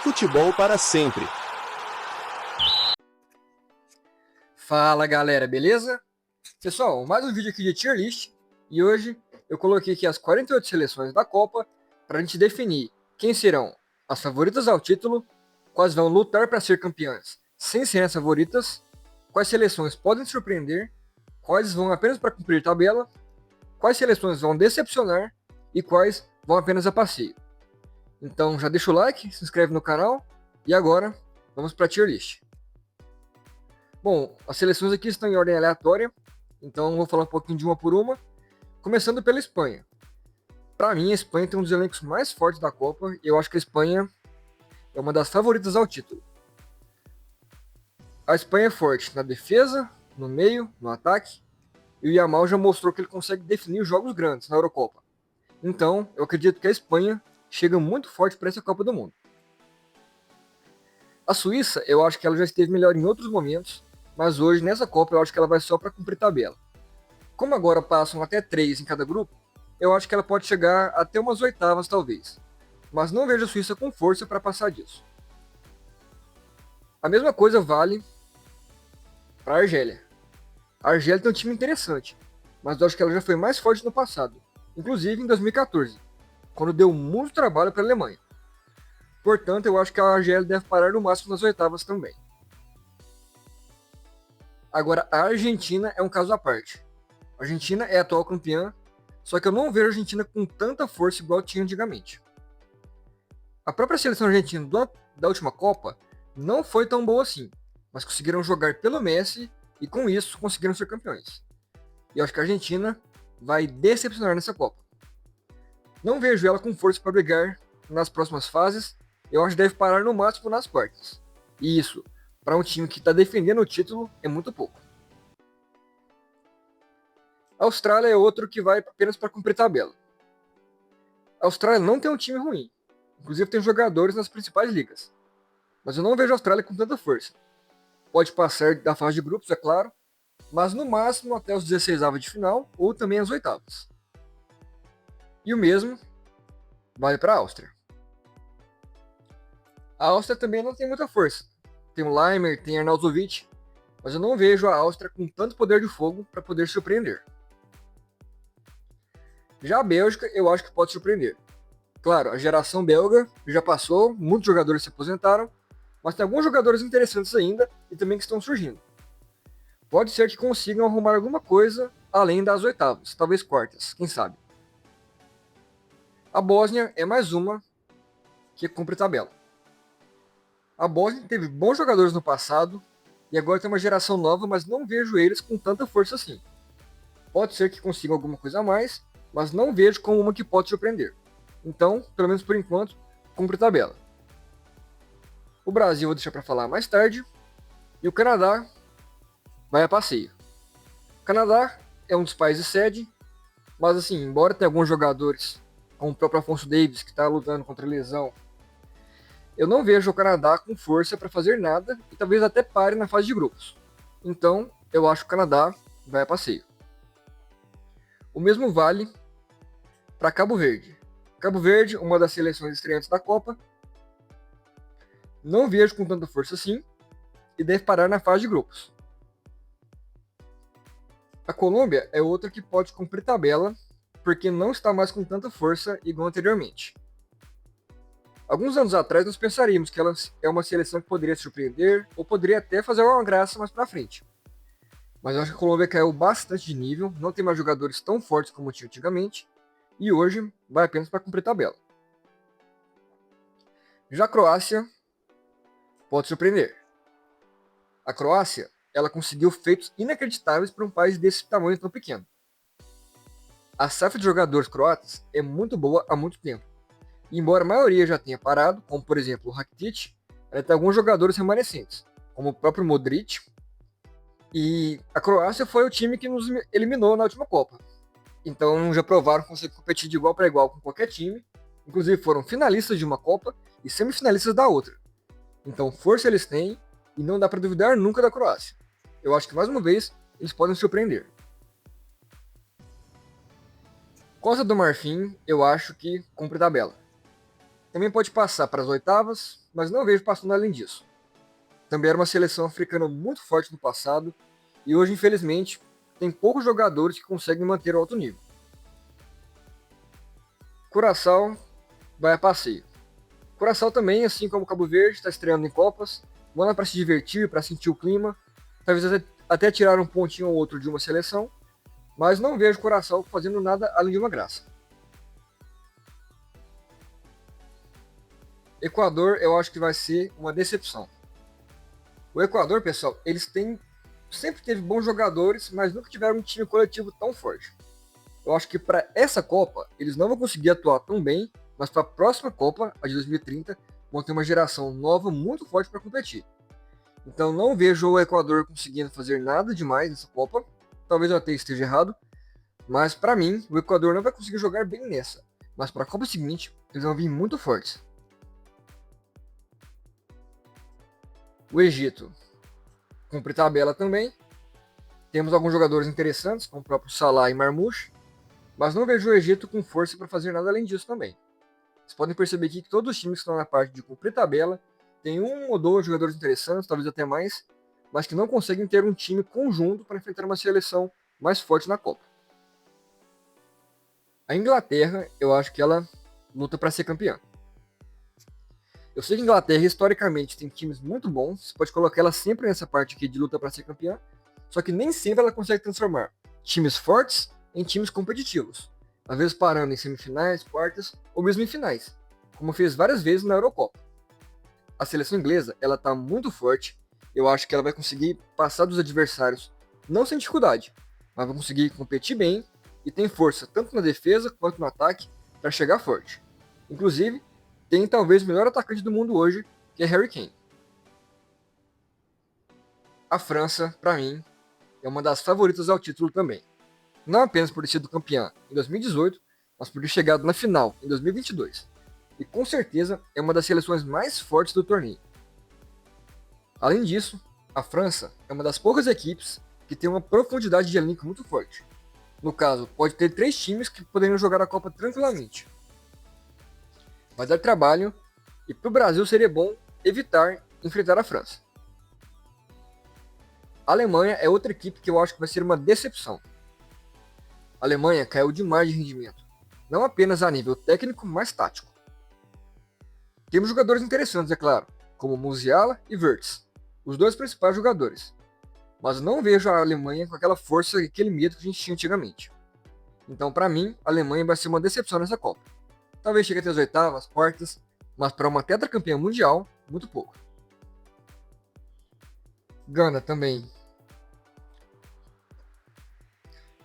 Futebol para sempre. Fala galera, beleza? Pessoal, mais um vídeo aqui de tier list e hoje eu coloquei aqui as 48 seleções da Copa para a gente definir quem serão as favoritas ao título, quais vão lutar para ser campeãs sem serem as favoritas, quais seleções podem surpreender, quais vão apenas para cumprir tabela, quais seleções vão decepcionar e quais vão apenas a passeio. Então já deixa o like, se inscreve no canal e agora vamos para a tier list. Bom, as seleções aqui estão em ordem aleatória, então vou falar um pouquinho de uma por uma, começando pela Espanha. Para mim, a Espanha tem um dos elencos mais fortes da Copa e eu acho que a Espanha é uma das favoritas ao título. A Espanha é forte na defesa, no meio, no ataque, e o Yamal já mostrou que ele consegue definir jogos grandes na Eurocopa. Então, eu acredito que a Espanha chega muito forte para essa Copa do Mundo. A Suíça, eu acho que ela já esteve melhor em outros momentos, mas hoje, nessa Copa, eu acho que ela vai só para cumprir tabela. Como agora passam até 3 em cada grupo, eu acho que ela pode chegar até umas oitavas, talvez. Mas não vejo a Suíça com força para passar disso. A mesma coisa vale para a Argélia. A Argélia tem um time interessante, mas eu acho que ela já foi mais forte no passado, inclusive em 2014, quando deu muito trabalho para a Alemanha. Portanto, eu acho que a Argélia deve parar no máximo nas oitavas também. Agora, a Argentina é um caso à parte. A Argentina é a atual campeã, só que eu não vejo a Argentina com tanta força igual tinha antigamente. A própria seleção argentina da última Copa não foi tão boa assim, mas conseguiram jogar pelo Messi e com isso conseguiram ser campeões. E eu acho que a Argentina vai decepcionar nessa Copa. Não vejo ela com força para brigar nas próximas fases, eu acho que deve parar no máximo nas quartas. E isso, para um time que está defendendo o título, é muito pouco. A Austrália é outro que vai apenas para cumprir tabela. A Austrália não tem um time ruim, inclusive tem jogadores nas principais ligas. Mas eu não vejo a Austrália com tanta força. Pode passar da fase de grupos, é claro, mas no máximo até os 16avos de final ou também as oitavas. E o mesmo vale para a Áustria. A Áustria também não tem muita força. Tem o Leimer, tem Arnautovic, mas eu não vejo a Áustria com tanto poder de fogo para poder surpreender. Já a Bélgica, eu acho que pode surpreender. Claro, a geração belga já passou, muitos jogadores se aposentaram, mas tem alguns jogadores interessantes ainda e também que estão surgindo. Pode ser que consigam arrumar alguma coisa além das oitavas, talvez quartas, quem sabe. A Bósnia é mais uma que cumpre tabela. A Bósnia teve bons jogadores no passado e agora tem uma geração nova, mas não vejo eles com tanta força assim. Pode ser que consigam alguma coisa a mais, mas não vejo como uma que pode surpreender. Então, pelo menos por enquanto, cumpre tabela. O Brasil eu vou deixar para falar mais tarde. E o Canadá vai a passeio. O Canadá é um dos países sede, mas assim, embora tenha alguns jogadores, como o próprio Alphonso Davies, que está lutando contra a lesão, eu não vejo o Canadá com força para fazer nada e talvez até pare na fase de grupos. Então, eu acho que o Canadá vai a passeio. O mesmo vale para Cabo Verde. Cabo Verde, uma das seleções estreantes da Copa, não vejo com tanta força assim e deve parar na fase de grupos. A Colômbia é outra que pode cumprir tabela porque não está mais com tanta força igual anteriormente. Alguns anos atrás nós pensaríamos que ela é uma seleção que poderia surpreender ou poderia até fazer uma graça mais pra frente. Mas eu acho que a Colômbia caiu bastante de nível, não tem mais jogadores tão fortes como tinha antigamente e hoje vai apenas para cumprir tabela. Já a Croácia pode surpreender. A Croácia, ela conseguiu feitos inacreditáveis para um país desse tamanho tão pequeno. A safra de jogadores croatas é muito boa há muito tempo. E embora a maioria já tenha parado, como por exemplo o Rakitic, ela tem alguns jogadores remanescentes, como o próprio Modric. E a Croácia foi o time que nos eliminou na última Copa. Então já provaram que conseguem competir de igual para igual com qualquer time. Inclusive foram finalistas de uma Copa e semifinalistas da outra. Então força eles têm e não dá para duvidar nunca da Croácia. Eu acho que mais uma vez eles podem surpreender. Costa do Marfim, eu acho que cumpre tabela. Também pode passar para as oitavas, mas não vejo passando além disso. Também era uma seleção africana muito forte no passado e hoje, infelizmente, tem poucos jogadores que conseguem manter o alto nível. Curaçao vai a passeio. Curaçao também, assim como Cabo Verde, está estreando em Copas, vão para se divertir, para sentir o clima, talvez até tirar um pontinho ou outro de uma seleção, mas não vejo Curaçao fazendo nada além de uma graça. Equador, eu acho que vai ser uma decepção. O Equador, pessoal, sempre teve bons jogadores, mas nunca tiveram um time coletivo tão forte. Eu acho que para essa Copa eles não vão conseguir atuar tão bem, mas para a próxima Copa, a de 2030, vão ter uma geração nova muito forte para competir. Então não vejo o Equador conseguindo fazer nada demais nessa Copa. Talvez eu até esteja errado, mas para mim o Equador não vai conseguir jogar bem nessa. Mas para a Copa seguinte, eles vão vir muito fortes. O Egito, cumpre tabela também. Temos alguns jogadores interessantes, como o próprio Salah e Marmoush, mas não vejo o Egito com força para fazer nada além disso também. Vocês podem perceber aqui que todos os times que estão na parte de cumprir tabela têm um ou dois jogadores interessantes, talvez até mais, mas que não conseguem ter um time conjunto para enfrentar uma seleção mais forte na Copa. A Inglaterra, eu acho que ela luta para ser campeã. Eu sei que a Inglaterra, historicamente, tem times muito bons, você pode colocar ela sempre nessa parte aqui de luta para ser campeã, só que nem sempre ela consegue transformar times fortes em times competitivos, às vezes parando em semifinais, quartas ou mesmo em finais, como fez várias vezes na Eurocopa. A seleção inglesa, ela tá muito forte, eu acho que ela vai conseguir passar dos adversários, não sem dificuldade, mas vai conseguir competir bem e tem força tanto na defesa quanto no ataque para chegar forte. Inclusive, tem talvez o melhor atacante do mundo hoje, que é Harry Kane. A França, para mim, é uma das favoritas ao título também. Não apenas por ter sido campeã em 2018, mas por ter chegado na final em 2022. E com certeza é uma das seleções mais fortes do torneio. Além disso, a França é uma das poucas equipes que tem uma profundidade de elenco muito forte. No caso, pode ter 3 times que poderiam jogar a Copa tranquilamente. Vai dar trabalho e para o Brasil seria bom evitar enfrentar a França. A Alemanha é outra equipe que eu acho que vai ser uma decepção. A Alemanha caiu demais de rendimento, não apenas a nível técnico, mas tático. Temos jogadores interessantes, é claro, como Musiala e Wirtz, os dois principais jogadores, mas não vejo a Alemanha com aquela força e aquele medo que a gente tinha antigamente. Então, para mim, a Alemanha vai ser uma decepção nessa Copa. Talvez chegue até as oitavas, quartas, mas para uma tetracampeã mundial, muito pouco. Gana também.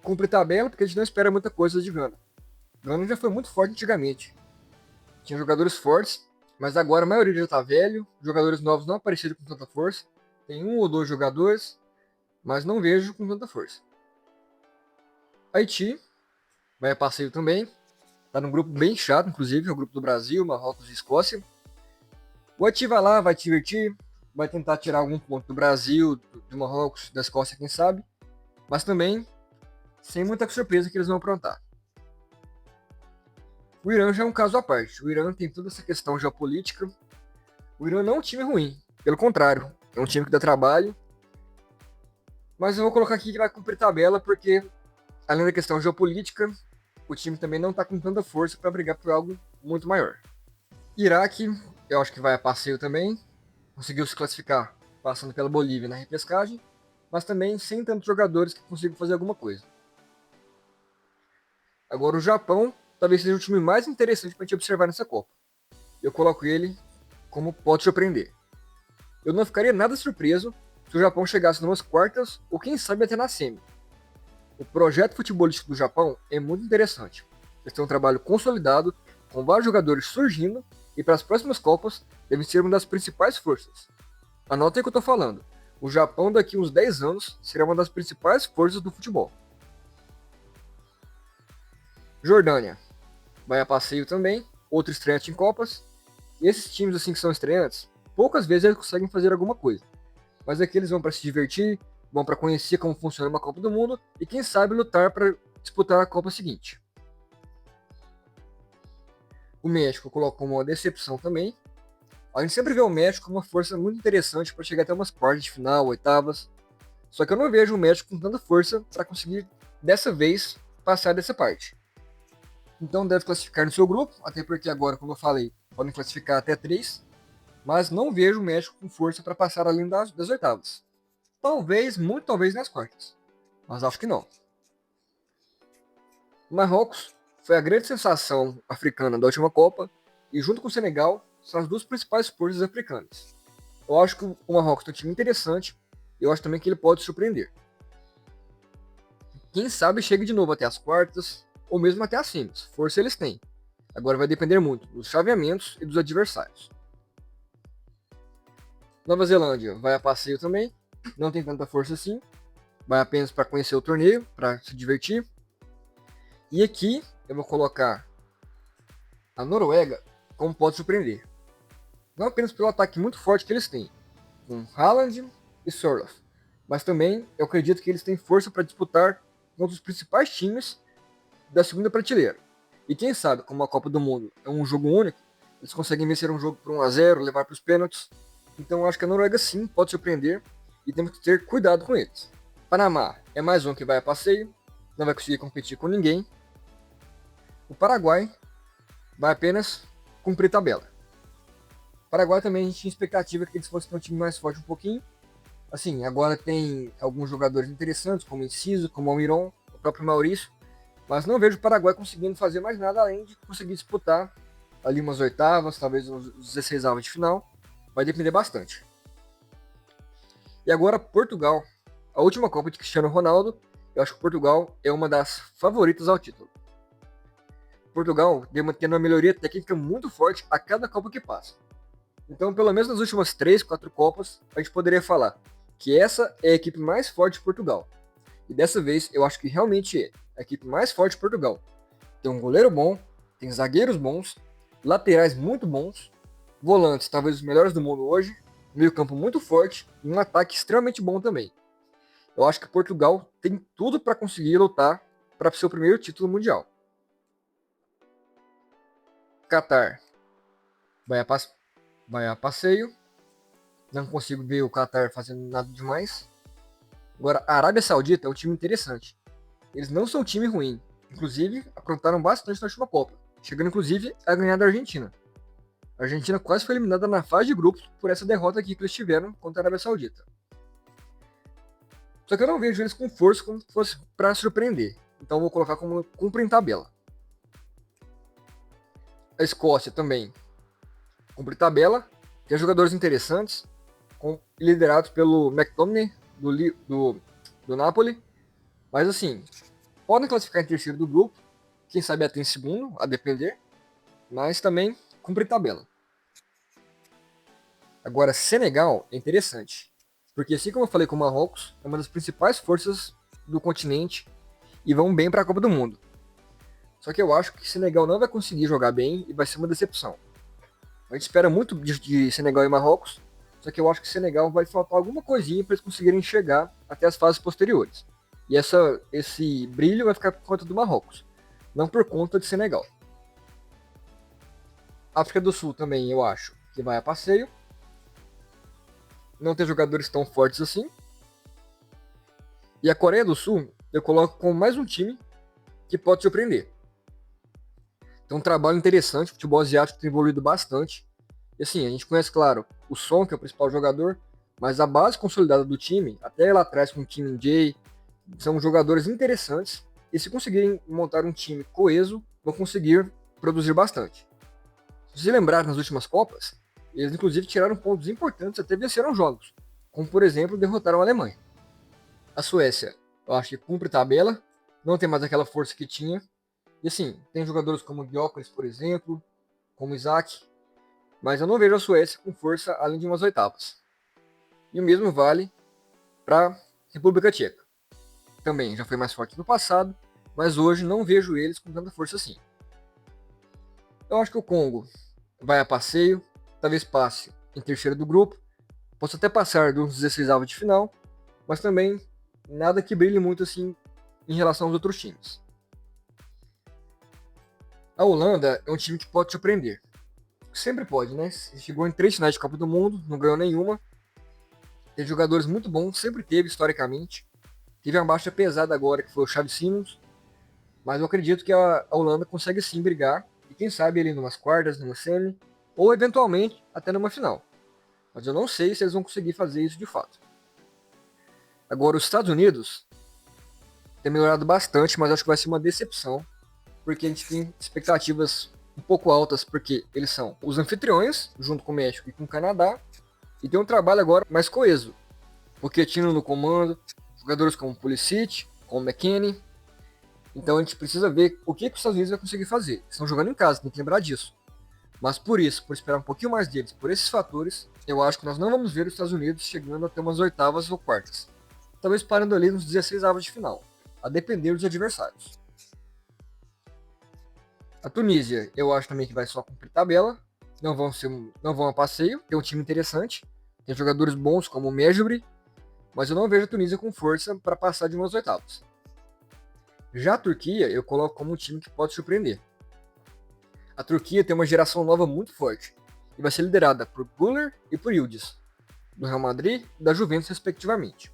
Cumpre tabela porque a gente não espera muita coisa de Gana. Gana já foi muito forte antigamente. Tinha jogadores fortes, mas agora a maioria já está velho, jogadores novos não apareceram com tanta força. Tem 1 ou 2 jogadores, mas não vejo com tanta força. Haiti vai a passeio também. Tá num grupo bem chato, inclusive, é o grupo do Brasil, Marrocos e Escócia. O Haiti vai lá, vai te divertir, vai tentar tirar algum ponto do Brasil, do Marrocos, da Escócia, quem sabe. Mas também sem muita surpresa que eles vão aprontar. O Irã já é um caso à parte. O Irã tem toda essa questão geopolítica. O Irã não é um time ruim, pelo contrário, é um time que dá trabalho. Mas eu vou colocar aqui que vai cumprir tabela porque, além da questão geopolítica, o time também não está com tanta força para brigar por algo muito maior. Iraque, eu acho que vai a passeio também. Conseguiu se classificar passando pela Bolívia na repescagem, mas também sem tantos jogadores que consigam fazer alguma coisa. Agora o Japão talvez seja o time mais interessante para a gente observar nessa Copa. Eu coloco ele como pode surpreender. Eu não ficaria nada surpreso se o Japão chegasse numas quartas ou quem sabe até na semi. O projeto futebolístico do Japão é muito interessante. Eles têm um trabalho consolidado, com vários jogadores surgindo, e para as próximas Copas devem ser uma das principais forças. Anotem o que eu estou falando. O Japão daqui a uns 10 anos será uma das principais forças do futebol. Jordânia vai a passeio também, outro estreante em Copas. E esses times assim que são estreantes, poucas vezes eles conseguem fazer alguma coisa. Mas aqui eles vão para se divertir, vão para conhecer como funciona uma Copa do Mundo e quem sabe lutar para disputar a Copa seguinte. O México eu coloco como uma decepção também. A gente sempre vê o México como uma força muito interessante para chegar até umas quartas de final, oitavas. Só que eu não vejo o México com tanta força para conseguir, dessa vez, passar dessa parte. Então deve classificar no seu grupo, até porque agora, como eu falei, podem classificar até 3. Mas não vejo o México com força para passar além das oitavas. Talvez, muito talvez nas quartas. Mas acho que não. Marrocos foi a grande sensação africana da última Copa e junto com o Senegal são as duas principais forças africanas. Eu acho que o Marrocos tem um time interessante e eu acho também que ele pode surpreender. Quem sabe chegue de novo até as quartas ou mesmo até as semis. Força eles têm. Agora vai depender muito dos chaveamentos e dos adversários. Nova Zelândia vai a passeio também, não tem tanta força assim, vai apenas para conhecer o torneio, para se divertir. E aqui eu vou colocar a Noruega como pode surpreender. Não apenas pelo ataque muito forte que eles têm, com Haaland e Sørloth, mas também eu acredito que eles têm força para disputar contra os principais times da segunda prateleira. E quem sabe, como a Copa do Mundo é um jogo único, eles conseguem vencer um jogo por 1-0, levar para os pênaltis. Então eu acho que a Noruega sim pode surpreender e temos que ter cuidado com eles. Panamá é mais um que vai a passeio, não vai conseguir competir com ninguém. O Paraguai vai apenas cumprir tabela. O Paraguai também a gente tinha expectativa que eles fossem ter um time mais forte um pouquinho. Assim, agora tem alguns jogadores interessantes, como o Enciso, como o Almiron, o próprio Maurício. Mas não vejo o Paraguai conseguindo fazer mais nada além de conseguir disputar ali umas oitavas, talvez uns 16 avos de final. Vai depender bastante. E agora Portugal. A última Copa de Cristiano Ronaldo, eu acho que Portugal é uma das favoritas ao título. Portugal tendo uma melhoria técnica muito forte a cada Copa que passa. Então, pelo menos nas últimas 3, 4 Copas, a gente poderia falar que essa é a equipe mais forte de Portugal. E dessa vez, eu acho que realmente é a equipe mais forte de Portugal. Tem um goleiro bom, tem zagueiros bons, laterais muito bons, volantes talvez os melhores do mundo hoje, meio campo muito forte e um ataque extremamente bom também. Eu acho que Portugal tem tudo para conseguir lutar para seu primeiro título mundial. Qatar vai a passeio. Não consigo ver o Qatar fazendo nada demais. Agora, a Arábia Saudita é um time interessante. Eles não são um time ruim. Inclusive, aprontaram bastante na última Copa, chegando inclusive a ganhar da Argentina. A Argentina quase foi eliminada na fase de grupos por essa derrota aqui que eles tiveram contra a Arábia Saudita. Só que eu não vejo eles com força como se fosse para surpreender. Então eu vou colocar como cumpre em tabela. A Escócia também cumpre tabela. Tem jogadores interessantes, liderados pelo McTominay do Napoli. Mas assim, podem classificar em terceiro do grupo. Quem sabe até em segundo, a depender. Mas também cumpre tabela. Agora, Senegal é interessante. Porque assim como eu falei com o Marrocos, é uma das principais forças do continente e vão bem para a Copa do Mundo. Só que eu acho que Senegal não vai conseguir jogar bem e vai ser uma decepção. A gente espera muito de Senegal e Marrocos, só que eu acho que Senegal vai faltar alguma coisinha para eles conseguirem chegar até as fases posteriores. E esse brilho vai ficar por conta do Marrocos, não por conta de Senegal. África do Sul também eu acho que vai a passeio. Não tem jogadores tão fortes assim. E a Coreia do Sul eu coloco como mais um time que pode surpreender. Tem um trabalho interessante, o futebol asiático tem evoluído bastante. E assim, a gente conhece, claro, o Son, que é o principal jogador, mas a base consolidada do time, até lá atrás com o Kim Min-jae, são jogadores interessantes. E se conseguirem montar um time coeso, vão conseguir produzir bastante. Se você lembrar nas últimas Copas, eles inclusive tiraram pontos importantes, até venceram jogos, como por exemplo derrotaram a Alemanha. A Suécia, eu acho que cumpre tabela, não tem mais aquela força que tinha. E assim, tem jogadores como Gyökeres, por exemplo, como Isaac, mas eu não vejo a Suécia com força além de umas oitavas. E o mesmo vale para a República Tcheca. Também já foi mais forte no passado, mas hoje não vejo eles com tanta força assim. Eu acho que o Congo vai a passeio, talvez passe em terceiro do grupo, possa até passar dos 16 avos de final, mas também nada que brilhe muito assim em relação aos outros times. A Holanda é um time que pode surpreender. Sempre pode, né? Chegou em 3 finais de Copa do Mundo, não ganhou nenhuma. Tem jogadores muito bons, sempre teve historicamente. Teve uma baixa pesada agora, que foi o Xavi Simons. Mas eu acredito que a Holanda consegue sim brigar. E quem sabe ele numas quartas, numa semi. Ou eventualmente até numa final. Mas eu não sei se eles vão conseguir fazer isso de fato. Agora, os Estados Unidos tem melhorado bastante, mas acho que vai ser uma decepção. Porque a gente tem expectativas um pouco altas, porque eles são os anfitriões, junto com o México e com o Canadá. E tem um trabalho agora mais coeso. Pochettino no comando, jogadores como Pulisic, como McKennie. Então a gente precisa ver o que os Estados Unidos vai conseguir fazer. Estão jogando em casa, tem que lembrar disso. Mas por isso, por esperar um pouquinho mais deles, por esses fatores, eu acho que nós não vamos ver os Estados Unidos chegando até umas oitavas ou quartas. Talvez parando ali nos 16 avos de final, a depender dos adversários. A Tunísia, eu acho também que vai só cumprir tabela. Não vão a passeio, tem um time interessante. Tem jogadores bons como o Mejbri, mas eu não vejo a Tunísia com força para passar de umas oitavas. Já a Turquia, eu coloco como um time que pode surpreender. A Turquia tem uma geração nova muito forte e vai ser liderada por Güler e por Yildiz, do Real Madrid e da Juventus, respectivamente.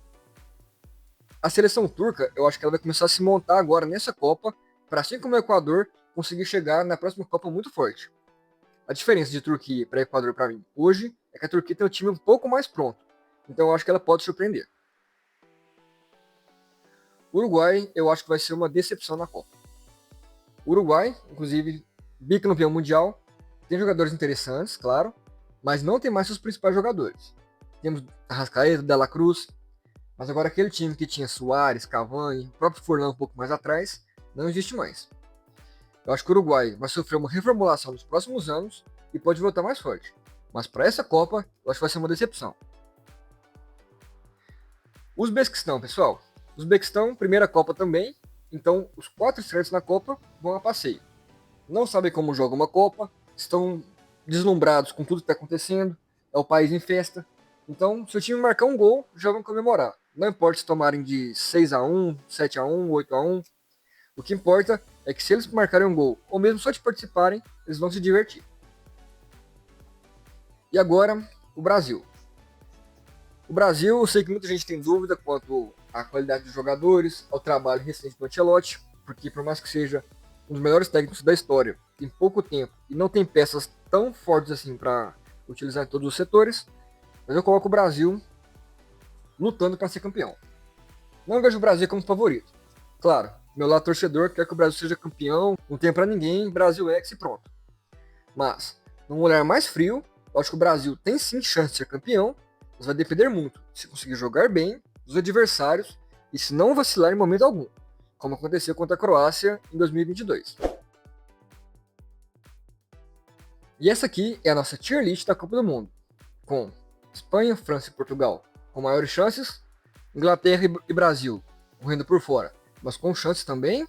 A seleção turca, eu acho que ela vai começar a se montar agora nessa Copa, para assim como o Equador, conseguir chegar na próxima Copa muito forte. A diferença de Turquia para Equador para mim hoje é que a Turquia tem um time um pouco mais pronto, então eu acho que ela pode surpreender. O Uruguai, eu acho que vai ser uma decepção na Copa. O Uruguai, inclusive, bicampeão mundial, tem jogadores interessantes, claro, mas não tem mais seus principais jogadores. Temos Arrascaeta, Dela Cruz, mas agora aquele time que tinha Suárez, Cavani, o próprio Forlan um pouco mais atrás, não existe mais. Eu acho que o Uruguai vai sofrer uma reformulação nos próximos anos e pode voltar mais forte. Mas para essa Copa, eu acho que vai ser uma decepção. Uzbequistão, pessoal. Uzbequistão, primeira Copa também, então os 4 estreantes na Copa vão a passeio. Não sabem como joga uma Copa, estão deslumbrados com tudo que está acontecendo, é o país em festa. Então, se o time marcar um gol, já vão comemorar. Não importa se tomarem de 6-1, 7-1, 8-1. O que importa é que se eles marcarem um gol, ou mesmo só de participarem, eles vão se divertir. E agora, o Brasil. O Brasil, eu sei que muita gente tem dúvida quanto à qualidade dos jogadores, ao trabalho recente do Ancelotti, porque por mais que seja um dos melhores técnicos da história, em pouco tempo, e não tem peças tão fortes assim para utilizar em todos os setores, mas eu coloco o Brasil lutando para ser campeão. Não vejo o Brasil como favorito. Claro, meu lado torcedor quer que o Brasil seja campeão, não tem para ninguém, Brasil é e pronto. Mas, num olhar mais frio, eu acho que o Brasil tem sim chance de ser campeão, mas vai depender muito se conseguir jogar bem dos adversários e se não vacilar em momento algum, como aconteceu contra a Croácia em 2022. E essa aqui é a nossa tier list da Copa do Mundo, com Espanha, França e Portugal com maiores chances, Inglaterra e Brasil correndo por fora, mas com chances também,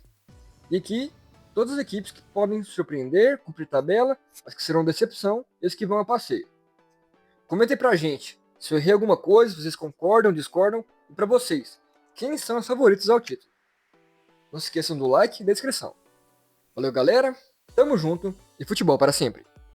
e que todas as equipes que podem surpreender, cumprir tabela, mas que serão decepção, e as que vão a passeio. Comentem pra gente se eu errei alguma coisa, se vocês concordam, discordam, e pra vocês, quem são os favoritos ao título. Não se esqueçam do like e da inscrição. Valeu, galera, tamo junto e futebol para sempre.